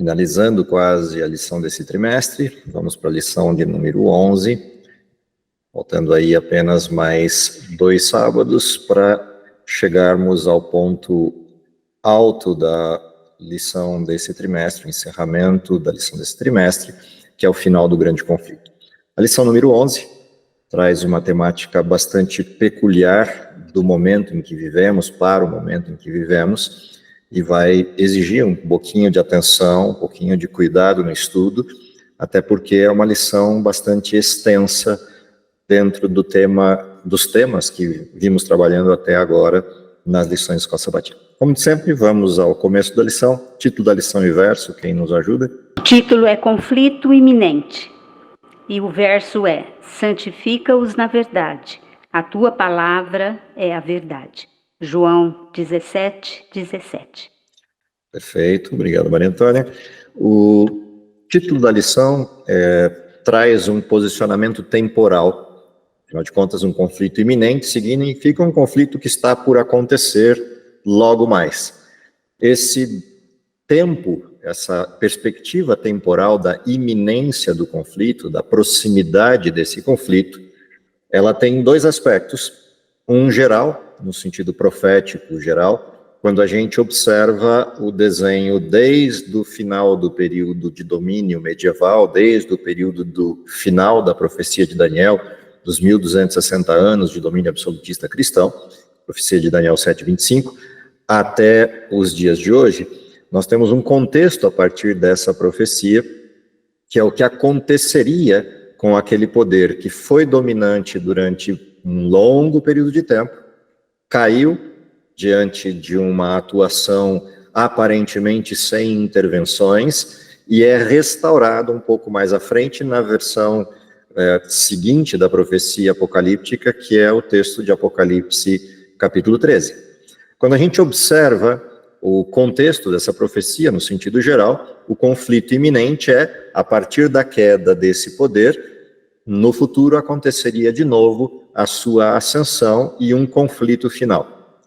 Finalizando quase a lição desse trimestre, vamos para a lição de número 11, faltando aí apenas mais 2 sábados para chegarmos ao ponto alto da lição desse trimestre, o encerramento da lição desse trimestre, que é o final do grande conflito. A lição número 11 traz uma temática bastante peculiar do momento em que vivemos, para o momento em que vivemos, e vai exigir um pouquinho de atenção, um pouquinho de cuidado no estudo, até porque é uma lição bastante extensa dentro dos temas que vimos trabalhando até agora nas lições de Escola Sabatina. Como sempre, vamos ao começo da lição, título da lição e verso, quem nos ajuda? O título é Conflito Iminente, e o verso é: santifica-os na verdade, a tua palavra é a verdade. João 17, 17. Perfeito, obrigado, Maria Antônia. O título da lição traz um posicionamento temporal. Afinal de contas, um conflito iminente significa um conflito que está por acontecer logo mais. Esse tempo, essa perspectiva temporal da iminência do conflito, da proximidade desse conflito, ela tem 2 aspectos. Um geral, no sentido profético geral, quando a gente observa o desenho desde o final do período de domínio medieval, desde o período do final da profecia de Daniel, dos 1260 anos de domínio absolutista cristão, profecia de Daniel 7:25, até os dias de hoje, nós temos um contexto a partir dessa profecia, que é o que aconteceria com aquele poder que foi dominante durante um longo período de tempo, caiu diante de uma atuação aparentemente sem intervenções e é restaurado um pouco mais à frente na versão seguinte da profecia apocalíptica, que é o texto de Apocalipse capítulo 13. Quando a gente observa o contexto dessa profecia, no sentido geral, o conflito iminente é, a partir da queda desse poder, no futuro aconteceria de novo a sua ascensão e um conflito final.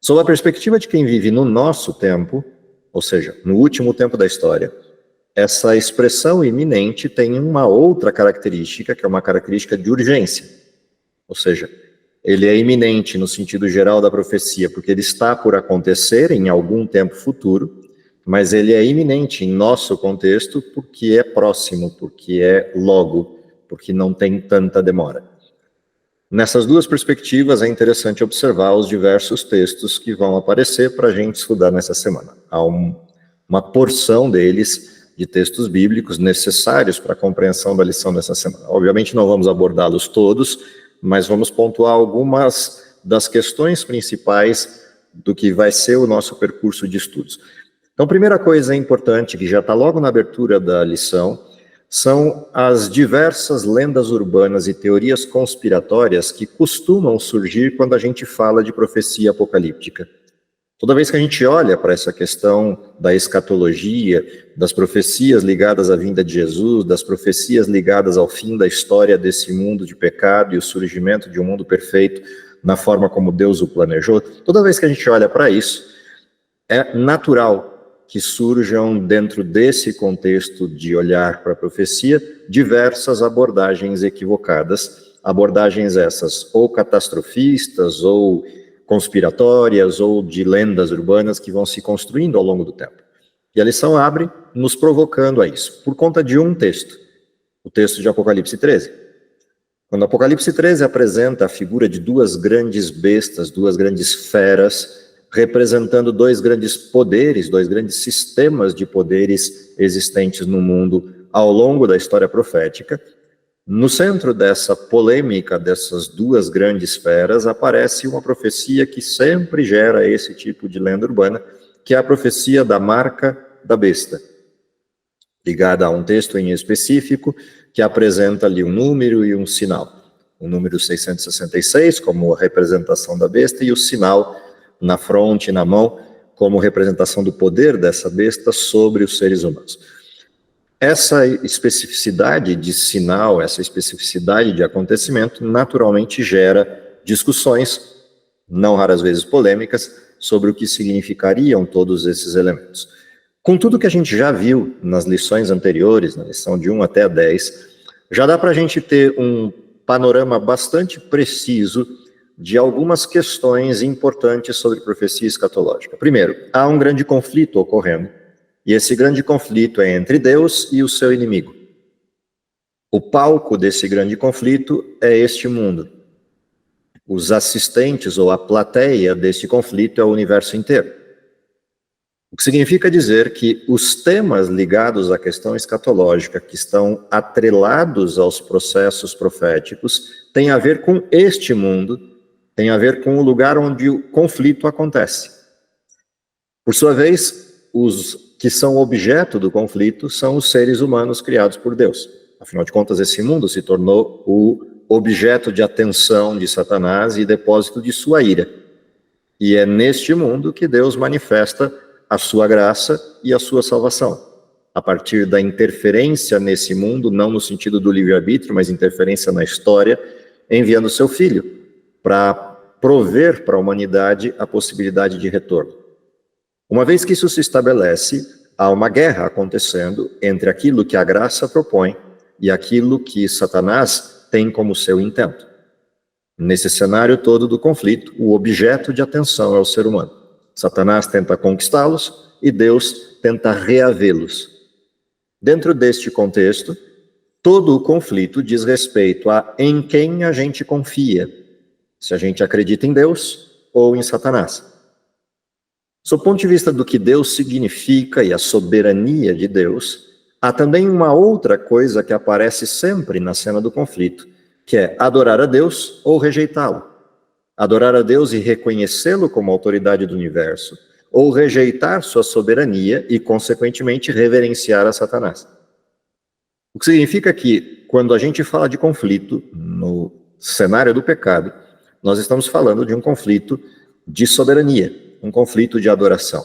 Sob a perspectiva de quem vive no nosso tempo, ou seja, no último tempo da história, essa expressão iminente tem uma outra característica, que é uma característica de urgência. Ou seja, ele é iminente no sentido geral da profecia, porque ele está por acontecer em algum tempo futuro, mas ele é iminente em nosso contexto porque é próximo, porque é logo, porque não tem tanta demora. Nessas 2 perspectivas é interessante observar os diversos textos que vão aparecer para a gente estudar nessa semana. Há uma porção deles de textos bíblicos necessários para a compreensão da lição dessa semana. Obviamente não vamos abordá-los todos, mas vamos pontuar algumas das questões principais do que vai ser o nosso percurso de estudos. Então, a primeira coisa importante, que já está logo na abertura da lição, são as diversas lendas urbanas e teorias conspiratórias que costumam surgir quando a gente fala de profecia apocalíptica. Toda vez que a gente olha para essa questão da escatologia, das profecias ligadas à vinda de Jesus, das profecias ligadas ao fim da história desse mundo de pecado e o surgimento de um mundo perfeito na forma como Deus o planejou, toda vez que a gente olha para isso, é natural que surjam dentro desse contexto de olhar para a profecia diversas abordagens equivocadas, abordagens essas ou catastrofistas, ou conspiratórias, ou de lendas urbanas que vão se construindo ao longo do tempo. E a lição abre nos provocando a isso, por conta de um texto, o texto de Apocalipse 13. Quando Apocalipse 13 apresenta a figura de 2 grandes bestas, 2 grandes feras, representando 2 grandes poderes, 2 grandes sistemas de poderes existentes no mundo ao longo da história profética, no centro dessa polêmica dessas 2 grandes feras aparece uma profecia que sempre gera esse tipo de lenda urbana, que é a profecia da marca da besta, ligada a um texto em específico que apresenta ali um número e um sinal. O número 666 como representação da besta e o sinal na fronte, na mão, como representação do poder dessa besta sobre os seres humanos. Essa especificidade de sinal, essa especificidade de acontecimento, naturalmente gera discussões, não raras vezes polêmicas, sobre o que significariam todos esses elementos. Com tudo que a gente já viu nas lições anteriores, na lição de 1 até a 10, já dá para a gente ter um panorama bastante preciso de algumas questões importantes sobre profecia escatológica. Primeiro, há um grande conflito ocorrendo, e esse grande conflito é entre Deus e o seu inimigo. O palco desse grande conflito é este mundo. Os assistentes ou a plateia desse conflito é o universo inteiro. O que significa dizer que os temas ligados à questão escatológica, que estão atrelados aos processos proféticos, têm a ver com este mundo, têm a ver com o lugar onde o conflito acontece. Por sua vez, os que são objeto do conflito são os seres humanos criados por Deus. Afinal de contas, esse mundo se tornou o objeto de atenção de Satanás e depósito de sua ira. E é neste mundo que Deus manifesta a sua graça e a sua salvação, a partir da interferência nesse mundo, não no sentido do livre-arbítrio, mas interferência na história, enviando seu Filho para prover para a humanidade a possibilidade de retorno. Uma vez que isso se estabelece, há uma guerra acontecendo entre aquilo que a graça propõe e aquilo que Satanás tem como seu intento. Nesse cenário todo do conflito, o objeto de atenção é o ser humano. Satanás tenta conquistá-los e Deus tenta reavê-los. Dentro deste contexto, todo o conflito diz respeito a em quem a gente confia, se a gente acredita em Deus ou em Satanás. Sob o ponto de vista do que Deus significa e a soberania de Deus, há também uma outra coisa que aparece sempre na cena do conflito, que é adorar a Deus ou rejeitá-lo. Adorar a Deus e reconhecê-lo como autoridade do universo, ou rejeitar sua soberania e, consequentemente, reverenciar a Satanás. O que significa que, quando a gente fala de conflito no cenário do pecado, nós estamos falando de um conflito de soberania, um conflito de adoração.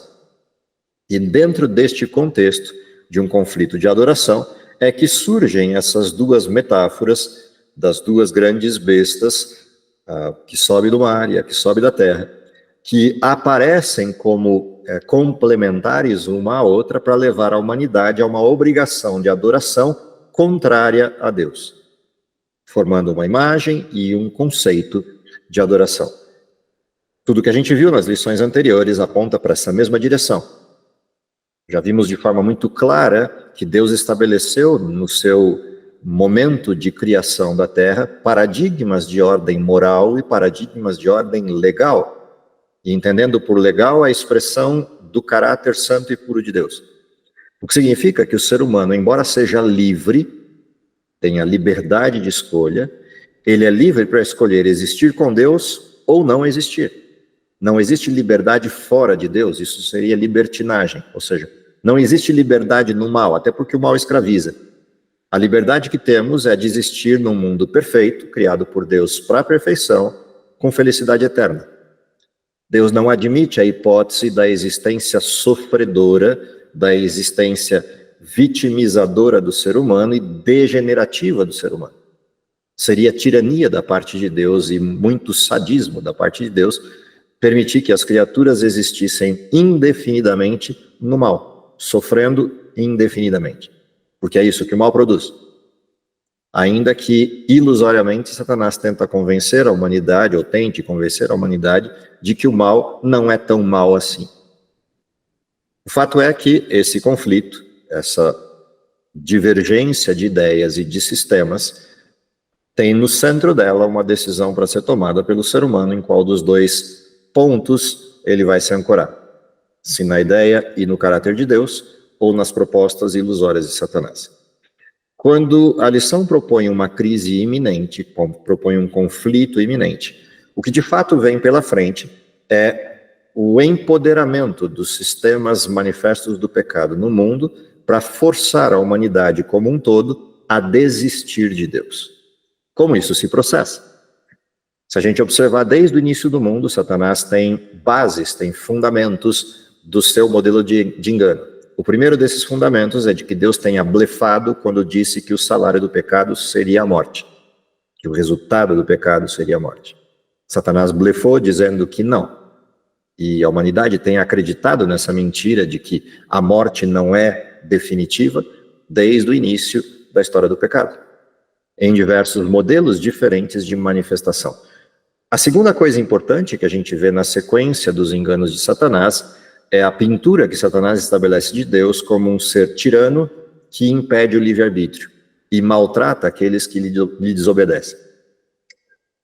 E dentro deste contexto de um conflito de adoração, é que surgem essas duas metáforas das duas grandes bestas, a que sobe do mar e a que sobe da terra, que aparecem como complementares uma à outra para levar a humanidade a uma obrigação de adoração contrária a Deus, formando uma imagem e um conceito de adoração. Tudo que a gente viu nas lições anteriores aponta para essa mesma direção. Já vimos de forma muito clara que Deus estabeleceu no seu momento de criação da Terra, paradigmas de ordem moral e paradigmas de ordem legal, e entendendo por legal a expressão do caráter santo e puro de Deus. O que significa que o ser humano, embora seja livre, tenha liberdade de escolha, ele é livre para escolher existir com Deus ou não existir. Não existe liberdade fora de Deus, isso seria libertinagem, ou seja, não existe liberdade no mal, até porque o mal escraviza. A liberdade que temos é de existir num mundo perfeito, criado por Deus para a perfeição, com felicidade eterna. Deus não admite a hipótese da existência sofredora, da existência vitimizadora do ser humano e degenerativa do ser humano. Seria tirania da parte de Deus e muito sadismo da parte de Deus permitir que as criaturas existissem indefinidamente no mal, sofrendo indefinidamente. Porque é isso que o mal produz. Ainda que, ilusoriamente, Satanás tenta convencer a humanidade, ou tente convencer a humanidade, de que o mal não é tão mal assim. O fato é que esse conflito, essa divergência de ideias e de sistemas, tem no centro dela uma decisão para ser tomada pelo ser humano, em qual dos dois pontos ele vai se ancorar. Se na ideia e no caráter de Deus, ou nas propostas ilusórias de Satanás. Quando a lição propõe uma crise iminente, propõe um conflito iminente, o que de fato vem pela frente é o empoderamento dos sistemas manifestos do pecado no mundo para forçar a humanidade como um todo a desistir de Deus. Como isso se processa? Se a gente observar desde o início do mundo, Satanás tem bases, tem fundamentos do seu modelo de engano. O primeiro desses fundamentos é de que Deus tenha blefado quando disse que o salário do pecado seria a morte, que o resultado do pecado seria a morte. Satanás blefou dizendo que não. e a humanidade tem acreditado nessa mentira de que a morte não é definitiva desde o início da história do pecado, em diversos modelos diferentes de manifestação. A segunda coisa importante que a gente vê na sequência dos enganos de Satanás é a pintura que Satanás estabelece de Deus como um ser tirano que impede o livre-arbítrio e maltrata aqueles que lhe desobedecem.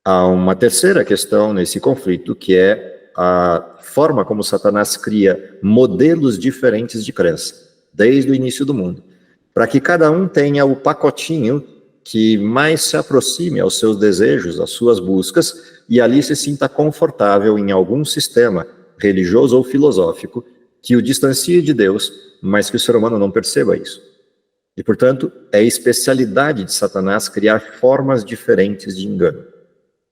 Há uma terceira questão nesse conflito, que é a forma como Satanás cria modelos diferentes de crença, desde o início do mundo, para que cada um tenha o pacotinho que mais se aproxime aos seus desejos, às suas buscas, e ali se sinta confortável em algum sistema religioso ou filosófico que o distancie de Deus, mas que o ser humano não perceba isso. E, portanto, é especialidade de Satanás criar formas diferentes de engano,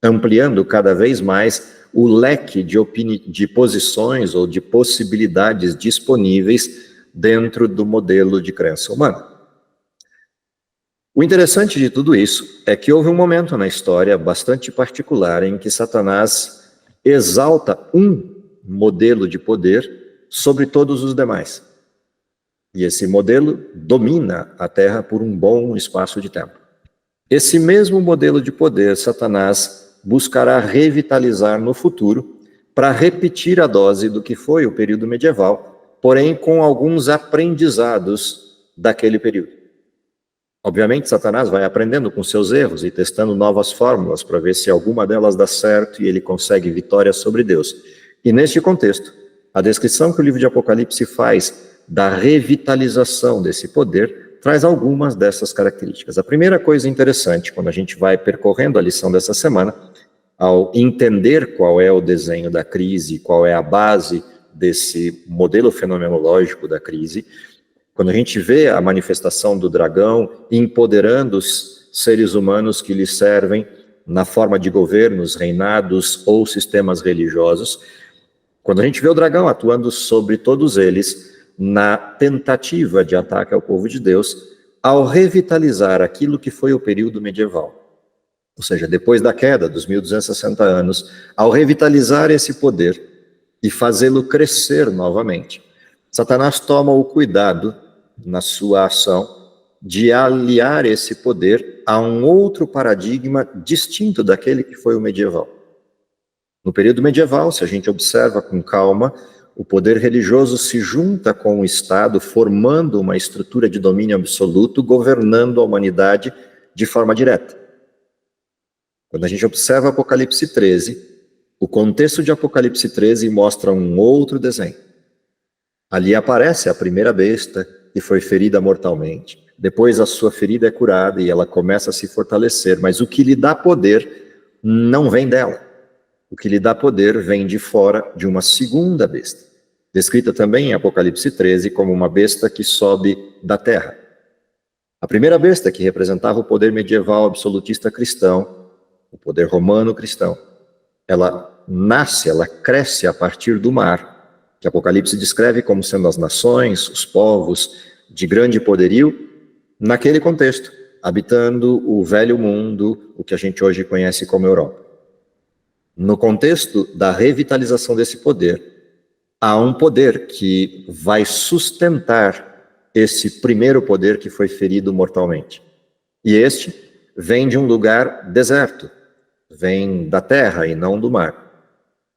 ampliando cada vez mais o leque de posições ou de possibilidades disponíveis dentro do modelo de crença humana. O interessante de tudo isso é que houve um momento na história bastante particular em que Satanás exalta um modelo de poder sobre todos os demais. E esse modelo domina a Terra por um bom espaço de tempo. Esse mesmo modelo de poder, Satanás buscará revitalizar no futuro para repetir a dose do que foi o período medieval, porém com alguns aprendizados daquele período. Obviamente, Satanás vai aprendendo com seus erros e testando novas fórmulas para ver se alguma delas dá certo e ele consegue vitória sobre Deus. E neste contexto, a descrição que o livro de Apocalipse faz da revitalização desse poder traz algumas dessas características. A primeira coisa interessante, quando a gente vai percorrendo a lição dessa semana, ao entender qual é o desenho da crise, qual é a base desse modelo fenomenológico da crise, quando a gente vê a manifestação do dragão empoderando os seres humanos que lhe servem na forma de governos, reinados ou sistemas religiosos, quando a gente vê o dragão atuando sobre todos eles na tentativa de ataque ao povo de Deus, ao revitalizar aquilo que foi o período medieval, ou seja, depois da queda dos 1260 anos, ao revitalizar esse poder e fazê-lo crescer novamente, Satanás toma o cuidado, na sua ação, de aliar esse poder a um outro paradigma distinto daquele que foi o medieval. No período medieval, se a gente observa com calma, o poder religioso se junta com o Estado, formando uma estrutura de domínio absoluto, governando a humanidade de forma direta. Quando a gente observa Apocalipse 13, o contexto de Apocalipse 13 mostra um outro desenho. Ali aparece a primeira besta que foi ferida mortalmente. Depois a sua ferida é curada e ela começa a se fortalecer, mas o que lhe dá poder não vem dela. O que lhe dá poder vem de fora de uma segunda besta, descrita também em Apocalipse 13 como uma besta que sobe da terra. A primeira besta, que representava o poder medieval absolutista cristão, o poder romano cristão, ela nasce, ela cresce a partir do mar, que Apocalipse descreve como sendo as nações, os povos de grande poderio, naquele contexto, habitando o velho mundo, o que a gente hoje conhece como Europa. No contexto da revitalização desse poder, há um poder que vai sustentar esse primeiro poder que foi ferido mortalmente. E este vem de um lugar deserto, vem da terra e não do mar.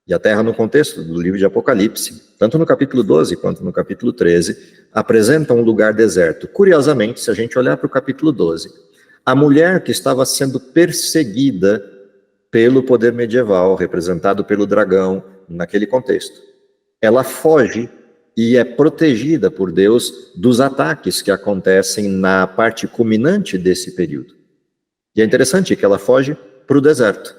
E a terra, no contexto do livro de Apocalipse, tanto no capítulo 12 quanto no capítulo 13, apresenta um lugar deserto. Curiosamente, se a gente olhar para o capítulo 12, a mulher que estava sendo perseguida pelo poder medieval, representado pelo dragão, naquele contexto, ela foge e é protegida por Deus dos ataques que acontecem na parte culminante desse período. E é interessante que ela foge para o deserto.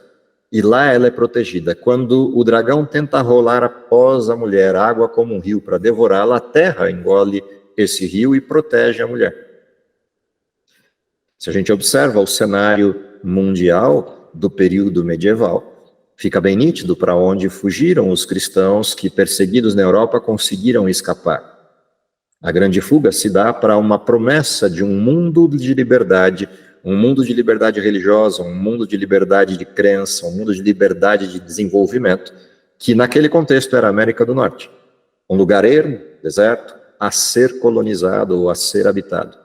E lá ela é protegida. Quando o dragão tenta rolar após a mulher água como um rio para devorá-la, a terra engole esse rio e protege a mulher. Se a gente observa o cenário mundial do período medieval, fica bem nítido para onde fugiram os cristãos que, perseguidos na Europa, conseguiram escapar. A grande fuga se dá para uma promessa de um mundo de liberdade, um mundo de liberdade religiosa, um mundo de liberdade de crença, um mundo de liberdade de desenvolvimento, que naquele contexto era a América do Norte, um lugar ermo, deserto, a ser colonizado ou a ser habitado.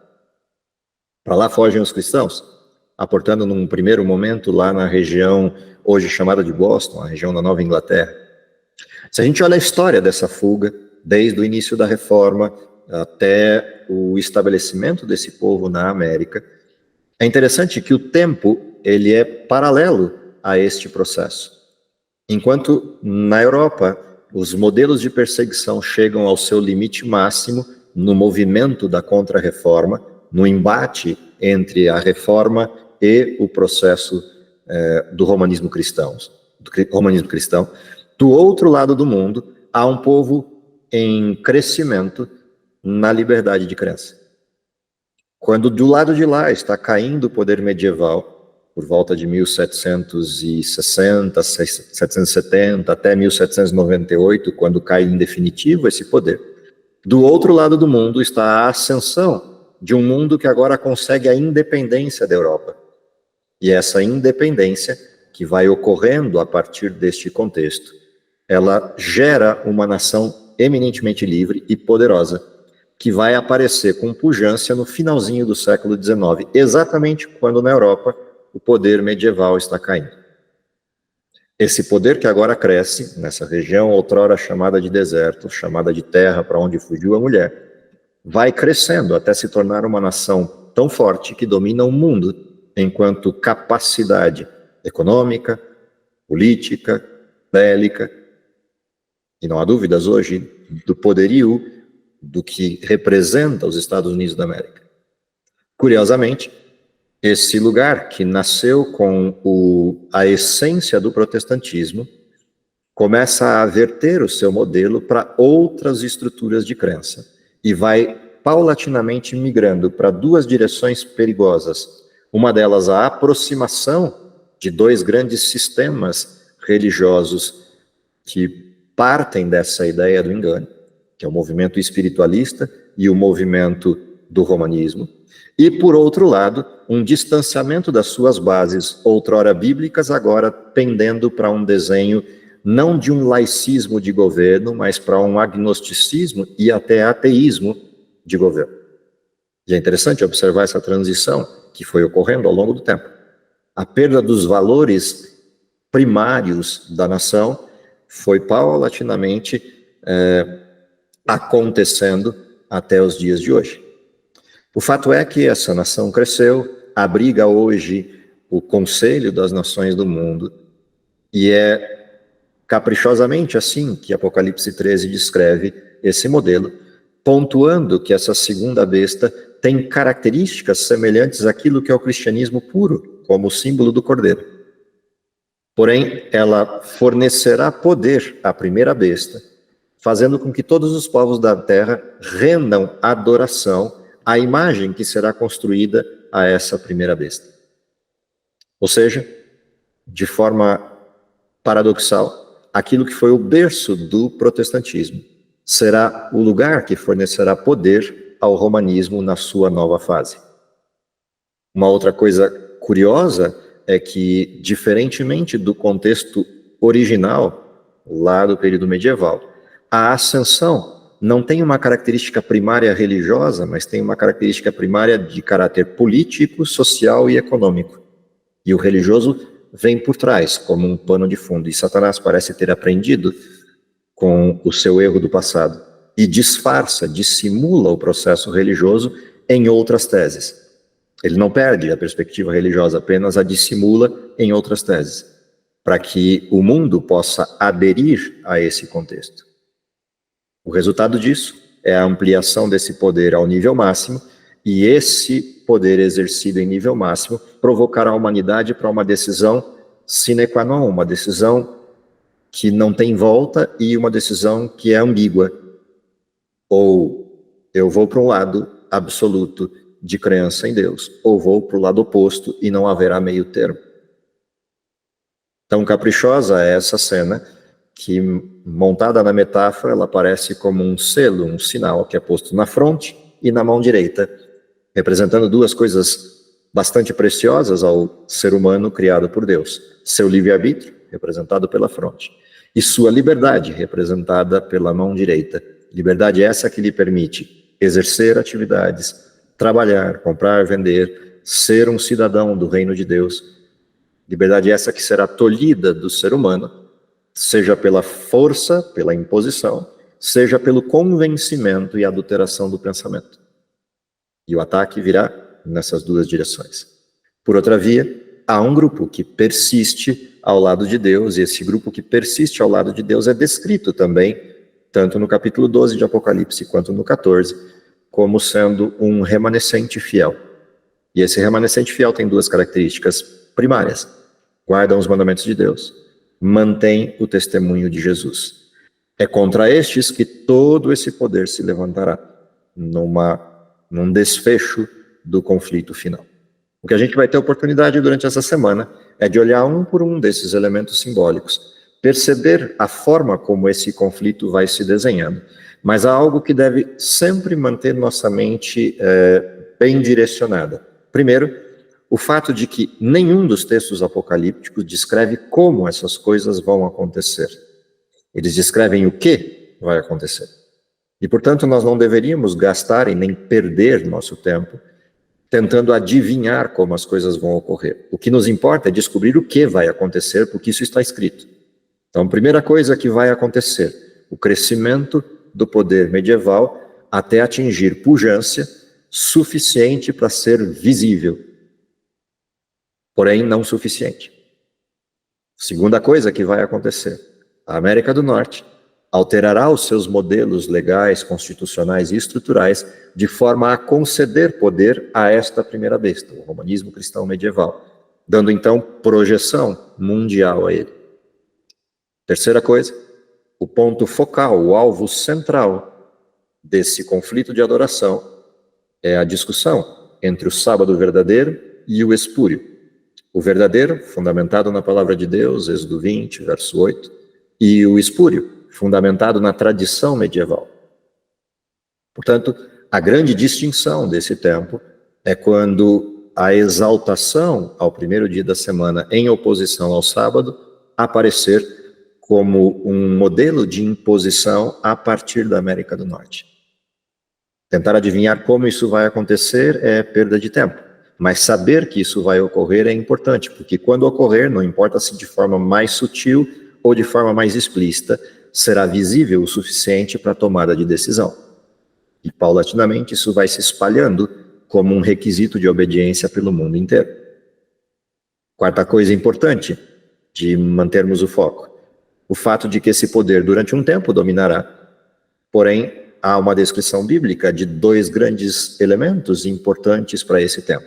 Para lá fogem os cristãos, aportando num primeiro momento lá na região hoje chamada de Boston, a região da Nova Inglaterra. Se a gente olha a história dessa fuga, desde o início da Reforma até o estabelecimento desse povo na América, é interessante que o tempo ele é paralelo a este processo. Enquanto na Europa os modelos de perseguição chegam ao seu limite máximo no movimento da Contra-Reforma, no embate entre a Reforma e o processo do romanismo cristão. Do outro lado do mundo, há um povo em crescimento na liberdade de crença. Quando do lado de lá está caindo o poder medieval, por volta de 1760, 1770, até 1798, quando cai em definitivo esse poder. Do outro lado do mundo está a ascensão de um mundo que agora consegue a independência da Europa. E essa independência, que vai ocorrendo a partir deste contexto, ela gera uma nação eminentemente livre e poderosa, que vai aparecer com pujança no finalzinho do século XIX, exatamente quando na Europa o poder medieval está caindo. Esse poder que agora cresce, nessa região outrora chamada de deserto, chamada de terra para onde fugiu a mulher, vai crescendo até se tornar uma nação tão forte que domina o mundo enquanto capacidade econômica, política, bélica, e não há dúvidas hoje do poderio do que representa os Estados Unidos da América. Curiosamente, esse lugar que nasceu com a essência do protestantismo começa a verter o seu modelo para outras estruturas de crença e vai paulatinamente migrando para duas direções perigosas. Uma delas, a aproximação de dois grandes sistemas religiosos que partem dessa ideia do engano, que é o movimento espiritualista e o movimento do romanismo. E, por outro lado, um distanciamento das suas bases, outrora bíblicas, agora pendendo para um desenho não de um laicismo de governo, mas para um agnosticismo e até ateísmo de governo. E é interessante observar essa transição que foi ocorrendo ao longo do tempo. A perda dos valores primários da nação foi paulatinamente acontecendo até os dias de hoje. O fato é que essa nação cresceu, abriga hoje o Conselho das Nações do Mundo, e é caprichosamente assim que Apocalipse 13 descreve esse modelo, pontuando que essa segunda besta tem características semelhantes àquilo que é o cristianismo puro, como o símbolo do cordeiro. Porém, ela fornecerá poder à primeira besta, fazendo com que todos os povos da terra rendam adoração à imagem que será construída a essa primeira besta. Ou seja, de forma paradoxal, aquilo que foi o berço do protestantismo será o lugar que fornecerá poder ao romanismo na sua nova fase. Uma outra coisa curiosa é que, diferentemente do contexto original, lá do período medieval, a ascensão não tem uma característica primária religiosa, mas tem uma característica primária de caráter político, social e econômico. E o religioso vem por trás, como um pano de fundo. E Satanás parece ter aprendido com o seu erro do passado e disfarça, dissimula o processo religioso em outras teses. Ele não perde a perspectiva religiosa, apenas a dissimula em outras teses, para que o mundo possa aderir a esse contexto. O resultado disso é a ampliação desse poder ao nível máximo, e esse poder exercido em nível máximo provocará a humanidade para uma decisão sine qua non, uma decisão que não tem volta e uma decisão que é ambígua. Ou eu vou para um lado absoluto de crença em Deus, ou vou para o lado oposto e não haverá meio termo. Tão caprichosa é essa cena que, montada na metáfora, ela aparece como um selo, um sinal que é posto na fronte e na mão direita, representando duas coisas bastante preciosas ao ser humano criado por Deus: seu livre-arbítrio, representado pela fronte, e sua liberdade, representada pela mão direita. Liberdade essa que lhe permite exercer atividades, trabalhar, comprar, vender, ser um cidadão do reino de Deus. Liberdade essa que será tolhida do ser humano, seja pela força, pela imposição, seja pelo convencimento e adulteração do pensamento. E o ataque virá nessas duas direções. Por outra via, há um grupo que persiste ao lado de Deus, e esse grupo que persiste ao lado de Deus é descrito também, tanto no capítulo 12 de Apocalipse quanto no 14, como sendo um remanescente fiel. E esse remanescente fiel tem duas características primárias: guardam os mandamentos de Deus, mantém o testemunho de Jesus. É contra estes que todo esse poder se levantará num desfecho do conflito final. O que a gente vai ter oportunidade durante essa semana é de olhar um por um desses elementos simbólicos, perceber a forma como esse conflito vai se desenhando, mas há algo que deve sempre manter nossa mente bem direcionada. Primeiro, o fato de que nenhum dos textos apocalípticos descreve como essas coisas vão acontecer. Eles descrevem o que vai acontecer. E, portanto, nós não deveríamos gastar e nem perder nosso tempo tentando adivinhar como as coisas vão ocorrer. O que nos importa é descobrir o que vai acontecer, porque isso está escrito. Então, a primeira coisa que vai acontecer, o crescimento do poder medieval até atingir pujança suficiente para ser visível, porém não suficiente. Segunda coisa que vai acontecer, a América do Norte alterará os seus modelos legais, constitucionais e estruturais de forma a conceder poder a esta primeira besta, o romanismo cristão medieval, dando então projeção mundial a ele. Terceira coisa, o ponto focal, o alvo central desse conflito de adoração é a discussão entre o sábado verdadeiro e o espúrio. O verdadeiro, fundamentado na palavra de Deus, Êxodo 20, verso 8, e o espúrio, fundamentado na tradição medieval. Portanto, a grande distinção desse tempo é quando a exaltação ao primeiro dia da semana em oposição ao sábado aparecer como um modelo de imposição a partir da América do Norte. Tentar adivinhar como isso vai acontecer é perda de tempo, mas saber que isso vai ocorrer é importante, porque quando ocorrer, não importa se de forma mais sutil ou de forma mais explícita, será visível o suficiente para a tomada de decisão. E, paulatinamente, isso vai se espalhando como um requisito de obediência pelo mundo inteiro. Quarta coisa importante de mantermos o foco, o fato de que esse poder, durante um tempo, dominará. Porém, há uma descrição bíblica de dois grandes elementos importantes para esse tempo.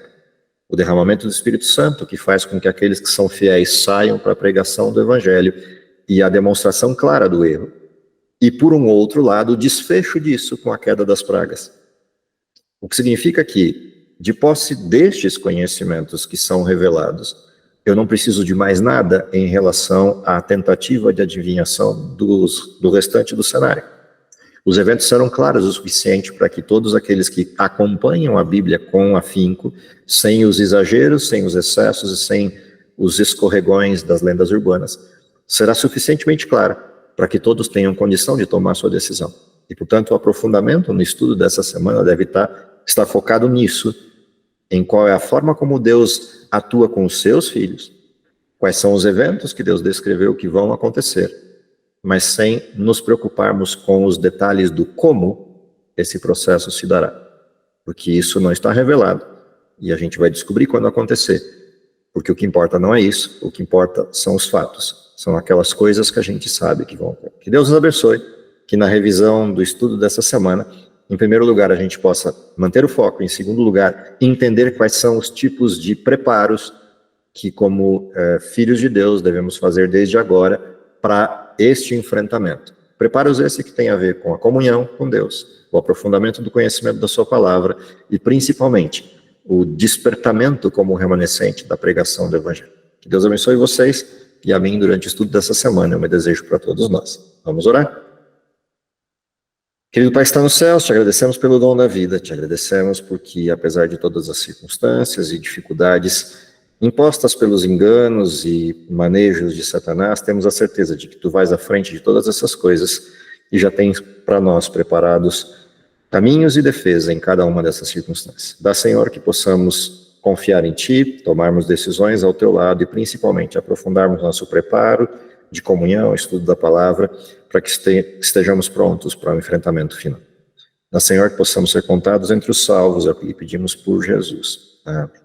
O derramamento do Espírito Santo, que faz com que aqueles que são fiéis saiam para a pregação do Evangelho, e a demonstração clara do erro. E, por um outro lado, o desfecho disso com a queda das pragas. O que significa que, de posse destes conhecimentos que são revelados, eu não preciso de mais nada em relação à tentativa de adivinhação do restante do cenário. Os eventos serão claros o suficiente para que todos aqueles que acompanham a Bíblia com afinco, sem os exageros, sem os excessos e sem os escorregões das lendas urbanas, será suficientemente clara para que todos tenham condição de tomar sua decisão. E, portanto, o aprofundamento no estudo dessa semana deve estar focado nisso, em qual é a forma como Deus atua com os seus filhos, quais são os eventos que Deus descreveu que vão acontecer, mas sem nos preocuparmos com os detalhes do como esse processo se dará, porque isso não está revelado, e a gente vai descobrir quando acontecer, porque o que importa não é isso, o que importa são os fatos. São aquelas coisas que a gente sabe que vão ocorrer. Que Deus nos abençoe, que na revisão do estudo dessa semana, em primeiro lugar, a gente possa manter o foco, em segundo lugar, entender quais são os tipos de preparos que, como filhos de Deus, devemos fazer desde agora para este enfrentamento. Preparos esse que tem a ver com a comunhão com Deus, o aprofundamento do conhecimento da sua palavra e, principalmente, o despertamento como remanescente da pregação do Evangelho. Que Deus abençoe vocês e a mim durante o estudo dessa semana. É o meu desejo para todos nós. Vamos orar? Querido Pai que está nos céus, te agradecemos pelo dom da vida, te agradecemos porque, apesar de todas as circunstâncias e dificuldades Impostas pelos enganos e manejos de Satanás, temos a certeza de que tu vais à frente de todas essas coisas e já tens para nós preparados caminhos e defesa em cada uma dessas circunstâncias. Dá, Senhor, que possamos confiar em Ti, tomarmos decisões ao Teu lado e, principalmente, aprofundarmos nosso preparo de comunhão, estudo da palavra, para que estejamos prontos para o enfrentamento final. Dá, Senhor, que possamos ser contados entre os salvos, é o que lhe pedimos por Jesus. Amém.